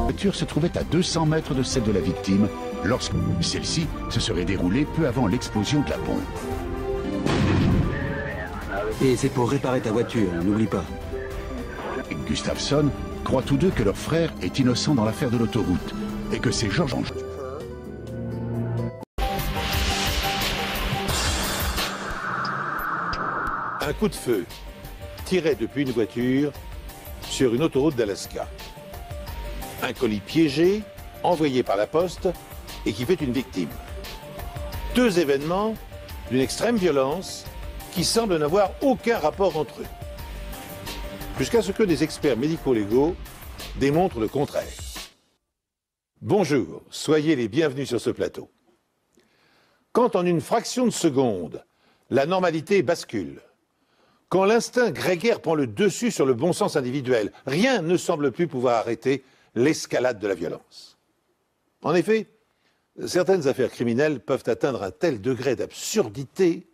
La voiture se trouvait à 200 mètres de celle de la victime lorsque celle-ci se serait déroulée peu avant l'explosion de la bombe. Et c'est pour réparer ta voiture, n'oublie pas. Gustafsson croient tous deux que leur frère est innocent dans l'affaire de l'autoroute et que c'est George Ange. Un coup de feu tiré depuis une voiture sur une autoroute d'Alaska. Un colis piégé, envoyé par la poste et qui fait une victime. Deux événements d'une extrême violence qui semblent n'avoir aucun rapport entre eux. Jusqu'à ce que des experts médico-légaux démontrent le contraire. Bonjour, soyez les bienvenus sur ce plateau. Quand en une fraction de seconde, la normalité bascule, quand l'instinct grégaire prend le dessus sur le bon sens individuel, rien ne semble plus pouvoir arrêter l'escalade de la violence. En effet, certaines affaires criminelles peuvent atteindre un tel degré d'absurdité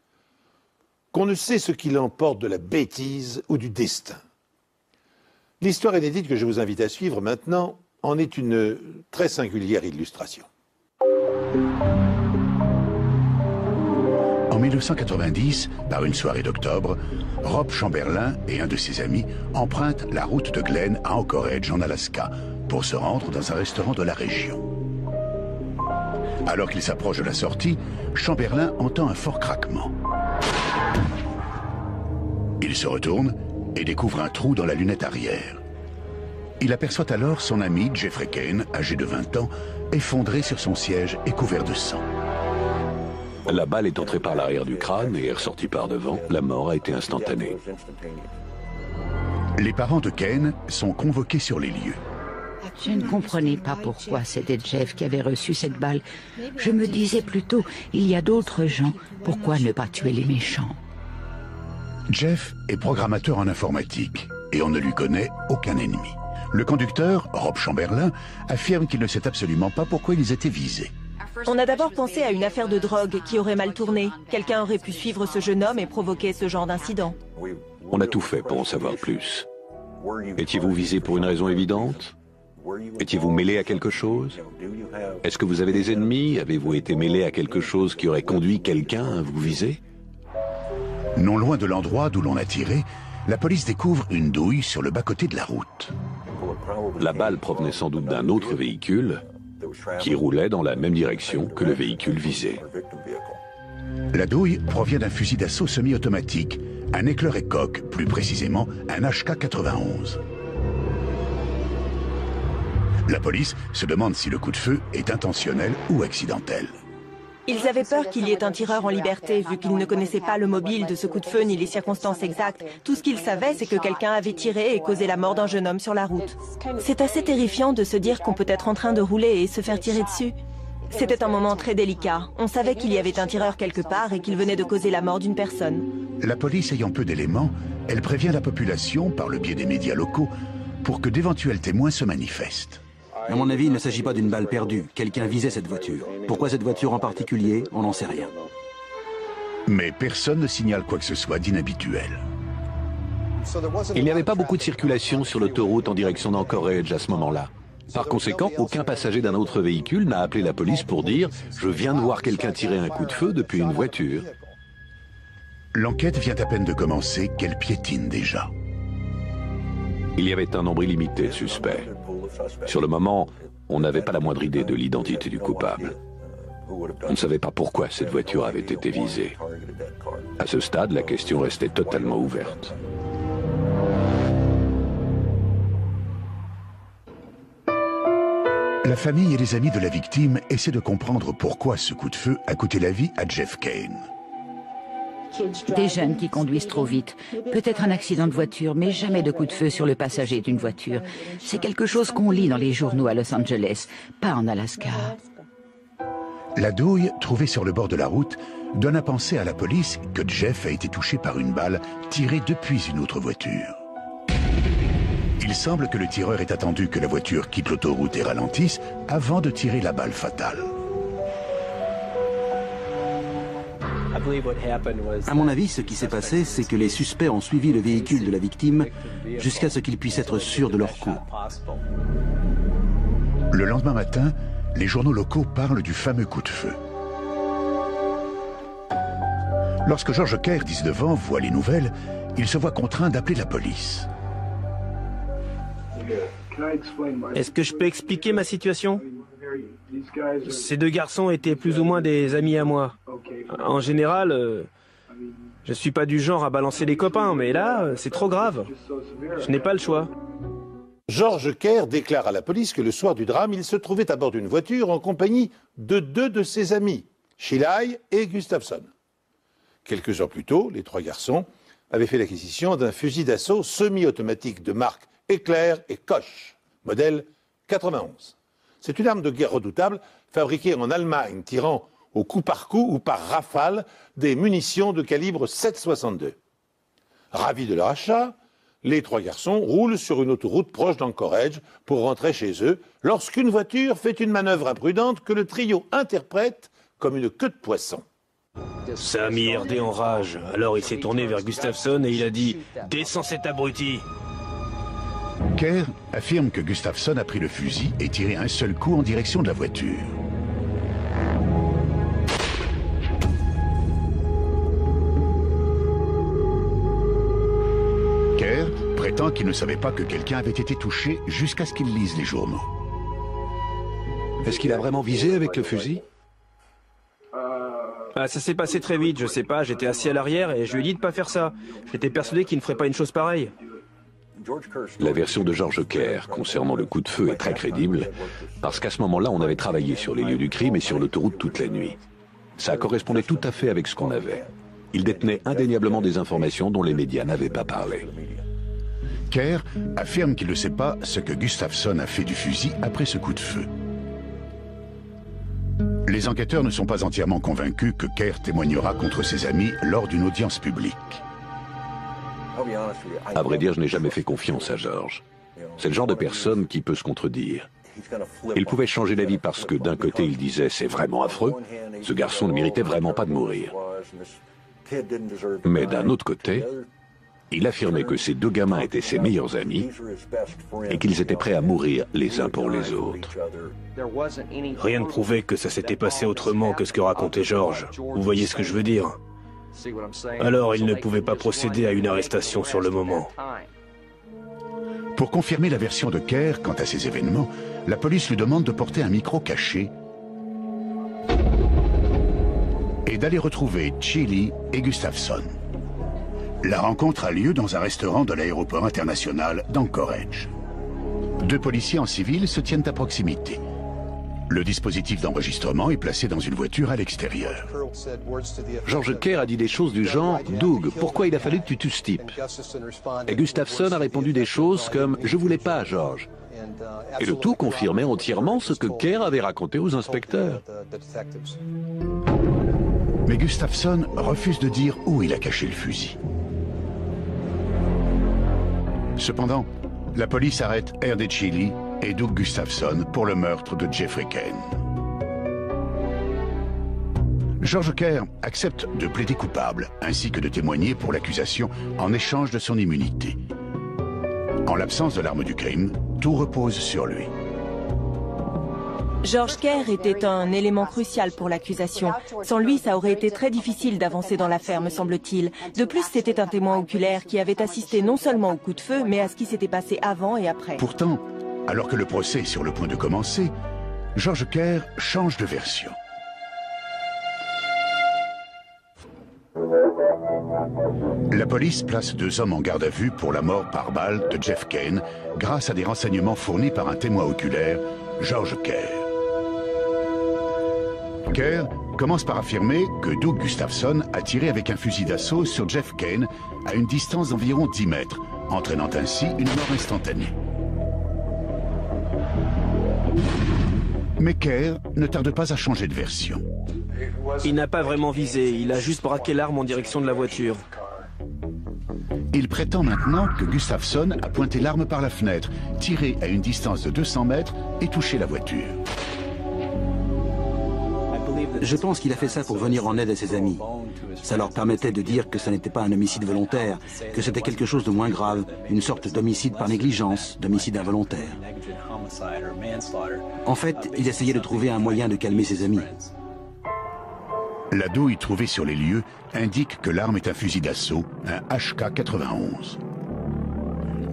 qu'on ne sait ce qui l'emporte de la bêtise ou du destin. L'histoire inédite que je vous invite à suivre maintenant en est une très singulière illustration. En 1990, par une soirée d'octobre, Rob Chamberlain et un de ses amis empruntent la route de Glen à Anchorage, en Alaska, pour se rendre dans un restaurant de la région. Alors qu'ils s'approchent de la sortie, Chamberlain entend un fort craquement. Il se retourne et découvre un trou dans la lunette arrière. Il aperçoit alors son ami Jeffrey Kane, âgé de 20 ans, effondré sur son siège et couvert de sang. La balle est entrée par l'arrière du crâne et est ressortie par devant. La mort a été instantanée. Les parents de Kane sont convoqués sur les lieux. Je ne comprenais pas pourquoi c'était Jeff qui avait reçu cette balle. Je me disais plutôt, il y a d'autres gens, pourquoi ne pas tuer les méchants? Jeff est programmateur en informatique et on ne lui connaît aucun ennemi. Le conducteur, Rob Chamberlain, affirme qu'il ne sait absolument pas pourquoi ils étaient visés. On a d'abord pensé à une affaire de drogue qui aurait mal tourné. Quelqu'un aurait pu suivre ce jeune homme et provoquer ce genre d'incident. On a tout fait pour en savoir plus. Étiez-vous visé pour une raison évidente? Étiez-vous mêlé à quelque chose? Est-ce que vous avez des ennemis? Avez-vous été mêlé à quelque chose qui aurait conduit quelqu'un à vous viser? Non loin de l'endroit d'où l'on a tiré, la police découvre une douille sur le bas-côté de la route. La balle provenait sans doute d'un autre véhicule qui roulait dans la même direction que le véhicule visé. La douille provient d'un fusil d'assaut semi-automatique, un Heckler&Koch, plus précisément un HK-91. La police se demande si le coup de feu est intentionnel ou accidentel. Ils avaient peur qu'il y ait un tireur en liberté, vu qu'ils ne connaissaient pas le mobile de ce coup de feu ni les circonstances exactes. Tout ce qu'ils savaient, c'est que quelqu'un avait tiré et causé la mort d'un jeune homme sur la route. C'est assez terrifiant de se dire qu'on peut être en train de rouler et se faire tirer dessus. C'était un moment très délicat. On savait qu'il y avait un tireur quelque part et qu'il venait de causer la mort d'une personne. La police ayant peu d'éléments, elle prévient la population, par le biais des médias locaux, pour que d'éventuels témoins se manifestent. À mon avis, il ne s'agit pas d'une balle perdue. Quelqu'un visait cette voiture. Pourquoi cette voiture en particulier, on n'en sait rien. Mais personne ne signale quoi que ce soit d'inhabituel. Il n'y avait pas beaucoup de circulation sur l'autoroute en direction d'Anchorage à ce moment-là. Par conséquent, aucun passager d'un autre véhicule n'a appelé la police pour dire « Je viens de voir quelqu'un tirer un coup de feu depuis une voiture ». L'enquête vient à peine de commencer qu'elle piétine déjà. Il y avait un nombre illimité de suspects. Sur le moment, on n'avait pas la moindre idée de l'identité du coupable. On ne savait pas pourquoi cette voiture avait été visée. À ce stade, la question restait totalement ouverte. La famille et les amis de la victime essaient de comprendre pourquoi ce coup de feu a coûté la vie à Jeff Kane. Des jeunes qui conduisent trop vite. Peut-être un accident de voiture, mais jamais de coup de feu sur le passager d'une voiture. C'est quelque chose qu'on lit dans les journaux à Los Angeles, pas en Alaska. La douille, trouvée sur le bord de la route, donne à penser à la police que Jeff a été touché par une balle tirée depuis une autre voiture. Il semble que le tireur ait attendu que la voiture quitte l'autoroute et ralentisse avant de tirer la balle fatale. À mon avis, ce qui s'est passé, c'est que les suspects ont suivi le véhicule de la victime jusqu'à ce qu'ils puissent être sûrs de leur coup. Le lendemain matin, les journaux locaux parlent du fameux coup de feu. Lorsque George Kerr, 19 ans, voit les nouvelles, il se voit contraint d'appeler la police. Est-ce que je peux expliquer ma situation? Ces deux garçons étaient plus ou moins des amis à moi. En général, je suis pas du genre à balancer les copains, mais là, c'est trop grave. Je n'ai pas le choix. George Kerr déclare à la police que le soir du drame, il se trouvait à bord d'une voiture en compagnie de deux de ses amis, Sheila et Gustafson. Quelques heures plus tôt, les trois garçons avaient fait l'acquisition d'un fusil d'assaut semi-automatique de marque Éclair et Koch, modèle 91. C'est une arme de guerre redoutable fabriquée en Allemagne, tirant au coup par coup ou par rafale des munitions de calibre 7,62. Ravis de leur achat, les trois garçons roulent sur une autoroute proche d'Anchorage pour rentrer chez eux lorsqu'une voiture fait une manœuvre imprudente que le trio interprète comme une queue de poisson. Ça a mis RD en rage. Alors il s'est tourné vers Gustafson et il a dit « Descends cet abruti !» Kerr affirme que Gustafson a pris le fusil et tiré un seul coup en direction de la voiture. Kerr prétend qu'il ne savait pas que quelqu'un avait été touché jusqu'à ce qu'il lise les journaux. Est-ce qu'il a vraiment visé avec le fusil? Ah, ça s'est passé très vite, je sais pas, j'étais assis à l'arrière et je lui ai dit de pas faire ça. J'étais persuadé qu'il ne ferait pas une chose pareille. La version de George Kerr concernant le coup de feu est très crédible, parce qu'à ce moment-là, on avait travaillé sur les lieux du crime et sur l'autoroute toute la nuit. Ça correspondait tout à fait avec ce qu'on avait. Il détenait indéniablement des informations dont les médias n'avaient pas parlé. Kerr affirme qu'il ne sait pas ce que Gustafson a fait du fusil après ce coup de feu. Les enquêteurs ne sont pas entièrement convaincus que Kerr témoignera contre ses amis lors d'une audience publique. À vrai dire, je n'ai jamais fait confiance à George. C'est le genre de personne qui peut se contredire. Il pouvait changer d'avis parce que d'un côté il disait « c'est vraiment affreux, ce garçon ne méritait vraiment pas de mourir ». Mais d'un autre côté, il affirmait que ces deux gamins étaient ses meilleurs amis et qu'ils étaient prêts à mourir les uns pour les autres. Rien ne prouvait que ça s'était passé autrement que ce que racontait George. Vous voyez ce que je veux dire? Alors il ne pouvait pas procéder à une arrestation sur le moment. Pour confirmer la version de Kerr quant à ces événements, la police lui demande de porter un micro caché et d'aller retrouver Chili et Gustafson. La rencontre a lieu dans un restaurant de l'aéroport international d'Anchorage. Deux policiers en civil se tiennent à proximité. Le dispositif d'enregistrement est placé dans une voiture à l'extérieur. George Kerr a dit des choses du genre « Doug, pourquoi il a fallu que tu tues ce type ?» Et Gustafson a répondu des choses comme « Je voulais pas, George ». Et le tout confirmait entièrement ce que Kerr avait raconté aux inspecteurs. Mais Gustafson refuse de dire où il a caché le fusil. Cependant, la police arrête R.D. Chili et Doug Gustafson pour le meurtre de Jeffrey Kane. George Kerr accepte de plaider coupable ainsi que de témoigner pour l'accusation en échange de son immunité. En l'absence de l'arme du crime, tout repose sur lui. George Kerr était un élément crucial pour l'accusation. Sans lui, ça aurait été très difficile d'avancer dans l'affaire, me semble-t-il. De plus, c'était un témoin oculaire qui avait assisté non seulement au coup de feu, mais à ce qui s'était passé avant et après. Pourtant, alors que le procès est sur le point de commencer, George Kerr change de version. La police place deux hommes en garde à vue pour la mort par balle de Jeff Kane grâce à des renseignements fournis par un témoin oculaire, George Kerr. Kerr commence par affirmer que Doug Gustafson a tiré avec un fusil d'assaut sur Jeff Kane à une distance d'environ 10 mètres, entraînant ainsi une mort instantanée. Mais Kerr ne tarde pas à changer de version. Il n'a pas vraiment visé, il a juste braqué l'arme en direction de la voiture. Il prétend maintenant que Gustafson a pointé l'arme par la fenêtre, tiré à une distance de 200 mètres et touché la voiture. Je pense qu'il a fait ça pour venir en aide à ses amis. Ça leur permettait de dire que ça n'était pas un homicide volontaire, que c'était quelque chose de moins grave, une sorte d'homicide par négligence, d'homicide involontaire. En fait, il essayait de trouver un moyen de calmer ses amis. La douille trouvée sur les lieux indique que l'arme est un fusil d'assaut, un HK-91.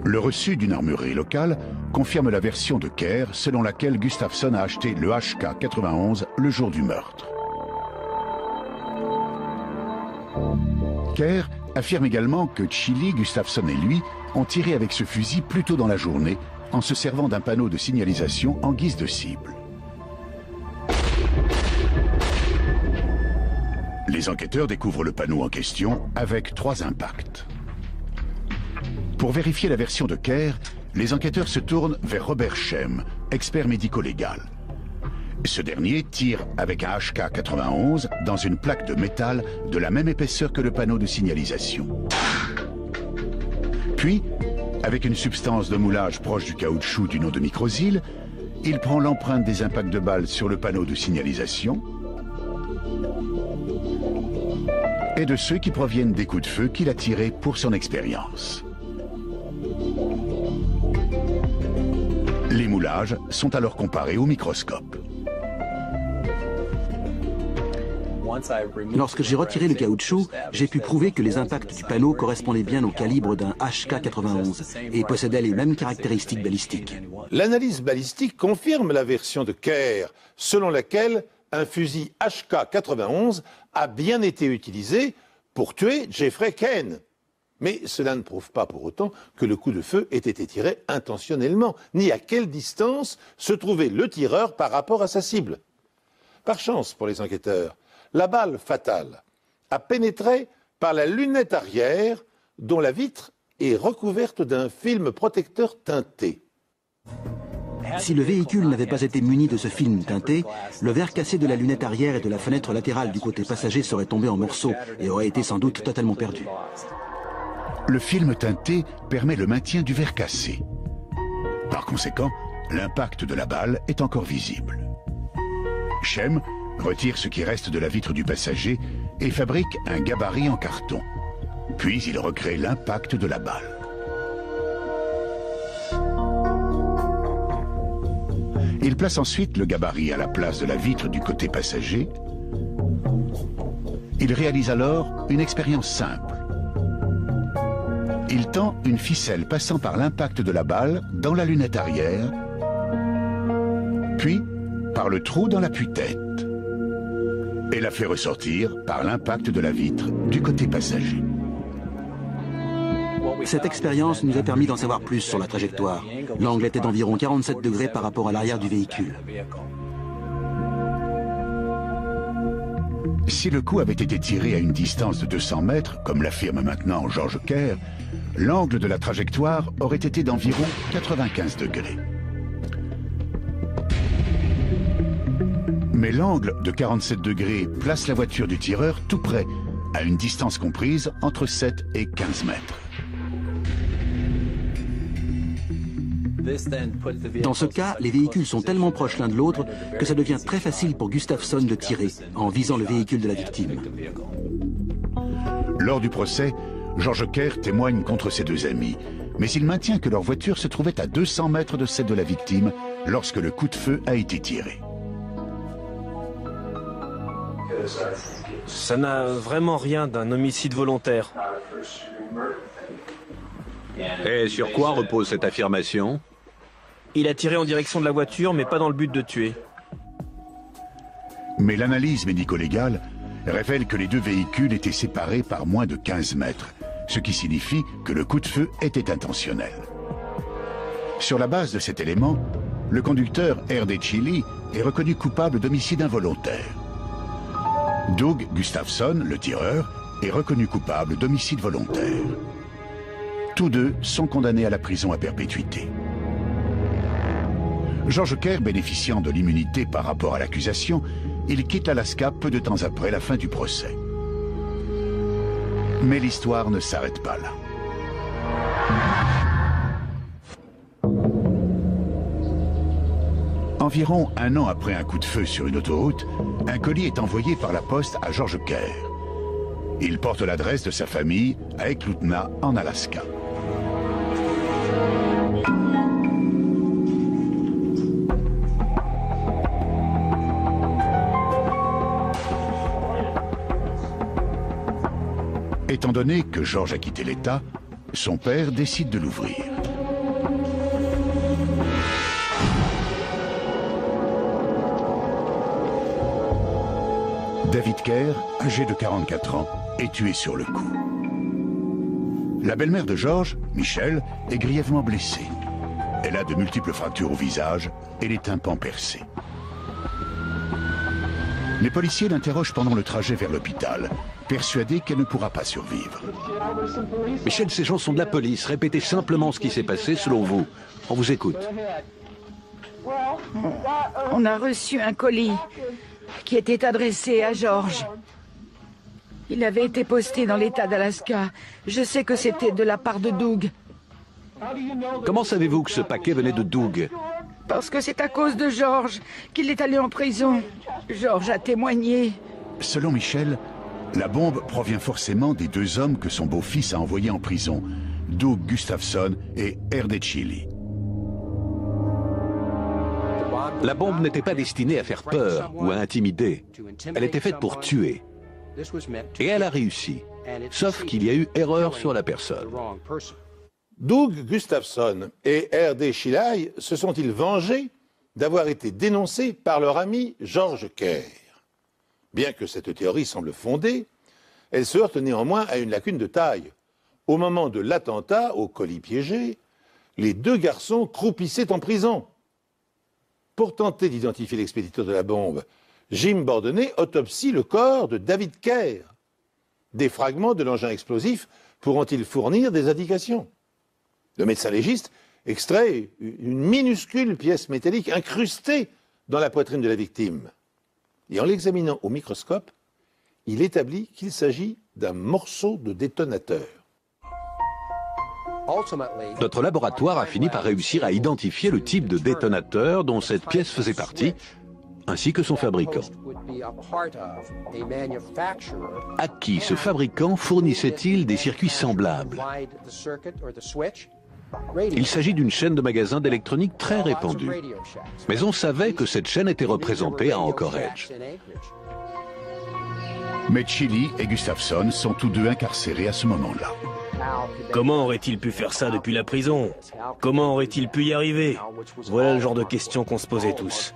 Le reçu d'une armurerie locale confirme la version de Kerr selon laquelle Gustafsson a acheté le HK-91 le jour du meurtre. Kerr affirme également que Chili, Gustafsson et lui ont tiré avec ce fusil plus tôt dans la journée en se servant d'un panneau de signalisation en guise de cible. Les enquêteurs découvrent le panneau en question avec 3 impacts. Pour vérifier la version de Kerr, les enquêteurs se tournent vers Robert Shem, expert médico-légal. Ce dernier tire avec un HK-91 dans une plaque de métal de la même épaisseur que le panneau de signalisation. Puis, avec une substance de moulage proche du caoutchouc du nom de microsyle, il prend l'empreinte des impacts de balles sur le panneau de signalisation et de ceux qui proviennent des coups de feu qu'il a tirés pour son expérience. Les moulages sont alors comparés au microscope. Lorsque j'ai retiré le caoutchouc, j'ai pu prouver que les impacts du panneau correspondaient bien au calibre d'un HK-91 et possédaient les mêmes caractéristiques balistiques. L'analyse balistique confirme la version de Kerr, selon laquelle un fusil HK-91 a bien été utilisé pour tuer Jeffrey Kane. Mais cela ne prouve pas pour autant que le coup de feu ait été tiré intentionnellement, ni à quelle distance se trouvait le tireur par rapport à sa cible. Par chance pour les enquêteurs, la balle fatale a pénétré par la lunette arrière dont la vitre est recouverte d'un film protecteur teinté. Si le véhicule n'avait pas été muni de ce film teinté, le verre cassé de la lunette arrière et de la fenêtre latérale du côté passager serait tombé en morceaux et aurait été sans doute totalement perdu. Le film teinté permet le maintien du verre cassé. Par conséquent, l'impact de la balle est encore visible. Shem retire ce qui reste de la vitre du passager et fabrique un gabarit en carton. Puis il recrée l'impact de la balle. Il place ensuite le gabarit à la place de la vitre du côté passager. Il réalise alors une expérience simple. Il tend une ficelle passant par l'impact de la balle dans la lunette arrière, puis par le trou dans l'appui-tête, et la fait ressortir par l'impact de la vitre du côté passager. Cette expérience nous a permis d'en savoir plus sur la trajectoire. L'angle était d'environ 47 degrés par rapport à l'arrière du véhicule. Si le coup avait été tiré à une distance de 200 mètres, comme l'affirme maintenant George Kerr, l'angle de la trajectoire aurait été d'environ 95 degrés. Mais l'angle de 47 degrés place la voiture du tireur tout près, à une distance comprise entre 7 et 15 mètres. Dans ce cas, les véhicules sont tellement proches l'un de l'autre que ça devient très facile pour Gustafsson de tirer en visant le véhicule de la victime. Lors du procès, George Kerr témoigne contre ses 2 amis, mais il maintient que leur voiture se trouvait à 200 mètres de celle de la victime lorsque le coup de feu a été tiré. Ça n'a vraiment rien d'un homicide volontaire. Et sur quoi repose cette affirmation ? Il a tiré en direction de la voiture, mais pas dans le but de tuer. Mais l'analyse médico-légale révèle que les 2 véhicules étaient séparés par moins de 15 mètres, ce qui signifie que le coup de feu était intentionnel. Sur la base de cet élément, le conducteur R.D. Chili est reconnu coupable d'homicide involontaire. Doug Gustafsson, le tireur, est reconnu coupable d'homicide volontaire. Tous 2 sont condamnés à la prison à perpétuité. George Kerr bénéficiant de l'immunité par rapport à l'accusation, il quitte l'Alaska peu de temps après la fin du procès. Mais l'histoire ne s'arrête pas là. En Environ un an après un coup de feu sur une autoroute, un colis est envoyé par la poste à George Kerr. Il porte l'adresse de sa famille à Eklutna, en Alaska. Étant donné que George a quitté l'État, son père décide de l'ouvrir. David Kerr, âgé de 44 ans, est tué sur le coup. La belle-mère de George, Michelle, est grièvement blessée. Elle a de multiples fractures au visage et les tympans percés. Les policiers l'interrogent pendant le trajet vers l'hôpital, persuadés qu'elle ne pourra pas survivre. Michel, ces gens sont de la police. Répétez simplement ce qui s'est passé selon vous. On vous écoute. On a reçu un colis qui était adressé à George. Il avait été posté dans l'État d'Alaska. Je sais que c'était de la part de Doug. Comment savez-vous que ce paquet venait de Doug? Parce que c'est à cause de George qu'il est allé en prison. George a témoigné. Selon Michel, la bombe provient forcément des deux hommes que son beau-fils a envoyés en prison, Doug Gustafson et Erde Chili. La bombe n'était pas destinée à faire peur ou à intimider. Elle était faite pour tuer. Et elle a réussi. Sauf qu'il y a eu erreur sur la personne. Doug Gustafson et Erde Chili se sont-ils vengés d'avoir été dénoncés par leur ami George Kerr? Bien que cette théorie semble fondée, elle se heurte néanmoins à une lacune de taille. Au moment de l'attentat au colis piégé, les deux garçons croupissaient en prison. Pour tenter d'identifier l'expéditeur de la bombe, Jim Bordenay autopsie le corps de David Kerr. Des fragments de l'engin explosif pourront-ils fournir des indications? Le médecin légiste extrait une minuscule pièce métallique incrustée dans la poitrine de la victime. Et en l'examinant au microscope, il établit qu'il s'agit d'un morceau de détonateur. Notre laboratoire a fini par réussir à identifier le type de détonateur dont cette pièce faisait partie, ainsi que son fabricant. À qui ce fabricant fournissait-il des circuits semblables? Il s'agit d'une chaîne de magasins d'électronique très répandue. Mais on savait que cette chaîne était représentée à Anchorage. Mais Chili et Gustafson sont tous deux incarcérés à ce moment-là. Comment aurait-il pu faire ça depuis la prison? Comment aurait-il pu y arriver? Voilà le genre de questions qu'on se posait tous.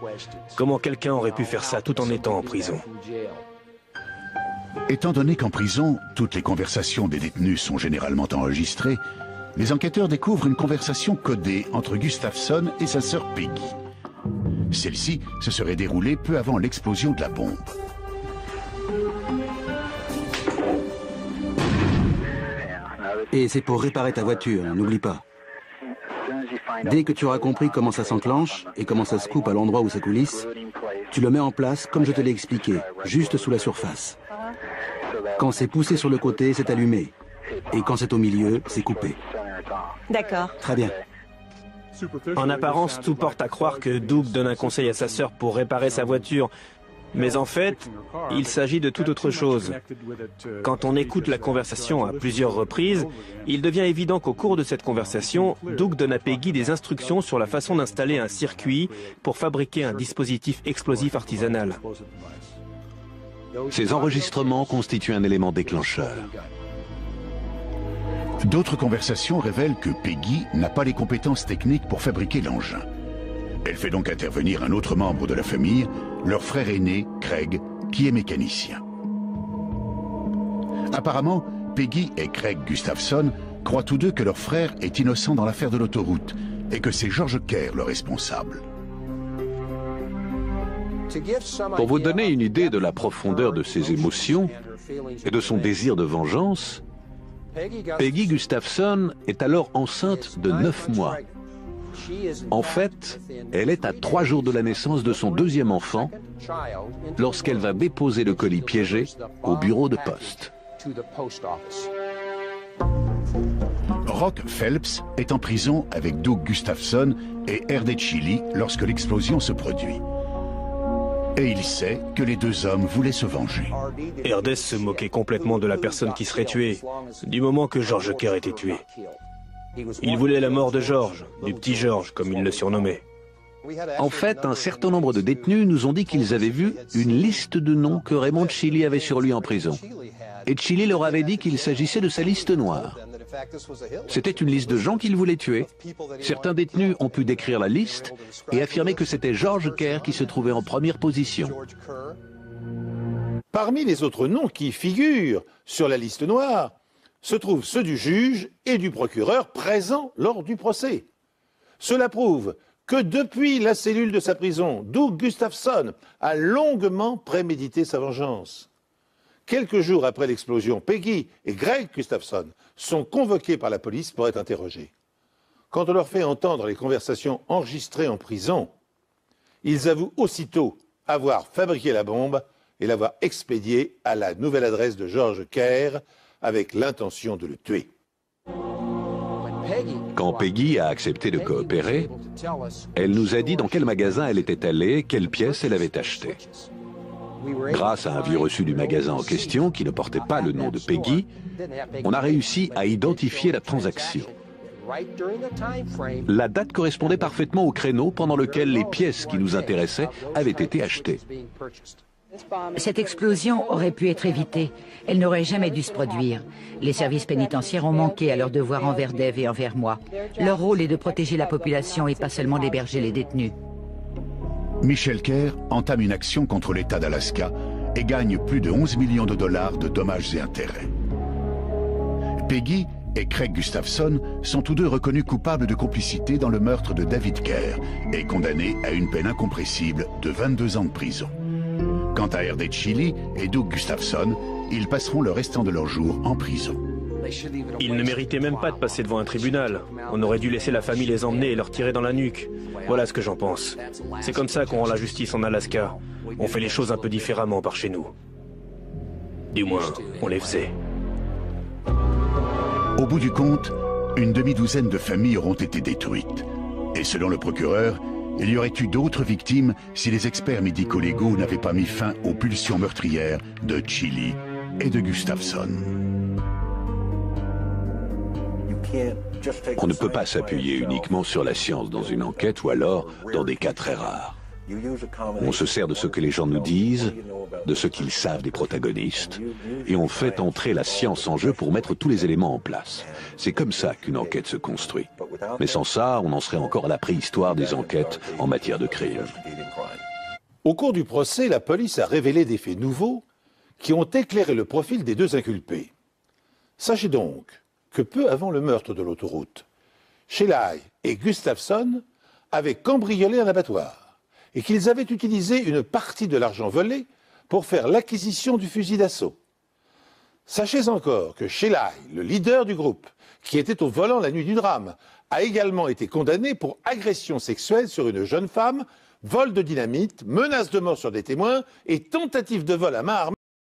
Comment quelqu'un aurait pu faire ça tout en étant en prison? Étant donné qu'en prison, toutes les conversations des détenus sont généralement enregistrées, les enquêteurs découvrent une conversation codée entre Gustafson et sa sœur Peggy. Celle-ci se serait déroulée peu avant l'explosion de la bombe. Et c'est pour réparer ta voiture, hein, n'oublie pas. Dès que tu auras compris comment ça s'enclenche et comment ça se coupe à l'endroit où ça coulisse, tu le mets en place comme je te l'ai expliqué, juste sous la surface. Quand c'est poussé sur le côté, c'est allumé. Et quand c'est au milieu, c'est coupé. D'accord. Très bien. En apparence, tout porte à croire que Doug donne un conseil à sa sœur pour réparer sa voiture. Mais en fait, il s'agit de toute autre chose. Quand on écoute la conversation à plusieurs reprises, il devient évident qu'au cours de cette conversation, Doug donne à Peggy des instructions sur la façon d'installer un circuit pour fabriquer un dispositif explosif artisanal. Ces enregistrements constituent un élément déclencheur. D'autres conversations révèlent que Peggy n'a pas les compétences techniques pour fabriquer l'engin. Elle fait donc intervenir un autre membre de la famille, leur frère aîné, Craig, qui est mécanicien. Apparemment, Peggy et Craig Gustafson croient tous deux que leur frère est innocent dans l'affaire de l'autoroute et que c'est George Kerr le responsable. Pour vous donner une idée de la profondeur de ses émotions et de son désir de vengeance, Peggy Gustafson est alors enceinte de 9 mois. En fait, elle est à 3 jours de la naissance de son deuxième enfant lorsqu'elle va déposer le colis piégé au bureau de poste. Brock Phelps est en prison avec Doug Gustafson et Erde Chili lorsque l'explosion se produit. Et il sait que les deux hommes voulaient se venger. Erde se moquait complètement de la personne qui serait tuée, du moment que George Kerr était tué. Il voulait la mort de George, du petit George, comme il le surnommait. En fait, un certain nombre de détenus nous ont dit qu'ils avaient vu une liste de noms que Raymond Chili avait sur lui en prison. Et Chili leur avait dit qu'il s'agissait de sa liste noire. C'était une liste de gens qu'il voulait tuer. Certains détenus ont pu décrire la liste et affirmer que c'était George Kerr qui se trouvait en première position. Parmi les autres noms qui figurent sur la liste noire, se trouvent ceux du juge et du procureur présents lors du procès. Cela prouve que depuis la cellule de sa prison, Doug Gustafson a longuement prémédité sa vengeance. Quelques jours après l'explosion, Peggy et Greg Gustafson sont convoqués par la police pour être interrogés. Quand on leur fait entendre les conversations enregistrées en prison, ils avouent aussitôt avoir fabriqué la bombe et l'avoir expédiée à la nouvelle adresse de George Kerr avec l'intention de le tuer. Quand Peggy a accepté de coopérer, elle nous a dit dans quel magasin elle était allée, quelles pièces elle avait achetées. Grâce à un vieux reçu du magasin en question, qui ne portait pas le nom de Peggy, on a réussi à identifier la transaction. La date correspondait parfaitement au créneau pendant lequel les pièces qui nous intéressaient avaient été achetées. Cette explosion aurait pu être évitée. Elle n'aurait jamais dû se produire. Les services pénitentiaires ont manqué à leur devoir envers Dave et envers moi. Leur rôle est de protéger la population et pas seulement d'héberger les détenus. Michel Kerr entame une action contre l'État d'Alaska et gagne plus de 11 millions de dollars de dommages et intérêts. Peggy et Craig Gustafson sont tous deux reconnus coupables de complicité dans le meurtre de David Kerr et condamnés à une peine incompressible de 22 ans de prison. Quant à Erde Chili et Doug Gustafson, ils passeront le restant de leurs jours en prison. Ils ne méritaient même pas de passer devant un tribunal. On aurait dû laisser la famille les emmener et leur tirer dans la nuque. Voilà ce que j'en pense. C'est comme ça qu'on rend la justice en Alaska. On fait les choses un peu différemment par chez nous. Du moins, on les faisait. Au bout du compte, une demi-douzaine de familles auront été détruites. Et selon le procureur, il y aurait eu d'autres victimes si les experts médico-légaux n'avaient pas mis fin aux pulsions meurtrières de Chili et de Gustafson. On ne peut pas s'appuyer uniquement sur la science dans une enquête ou alors dans des cas très rares. On se sert de ce que les gens nous disent, de ce qu'ils savent des protagonistes, et on fait entrer la science en jeu pour mettre tous les éléments en place. C'est comme ça qu'une enquête se construit. Mais sans ça, on en serait encore à la préhistoire des enquêtes en matière de crime. Au cours du procès, la police a révélé des faits nouveaux qui ont éclairé le profil des deux inculpés. Sachez donc que peu avant le meurtre de l'autoroute, Sheila et Gustafson avaient cambriolé un abattoir et qu'ils avaient utilisé une partie de l'argent volé pour faire l'acquisition du fusil d'assaut. Sachez encore que Sheila, le leader du groupe, qui était au volant la nuit du drame, a également été condamné pour agression sexuelle sur une jeune femme, vol de dynamite, menace de mort sur des témoins et tentative de vol à main armée.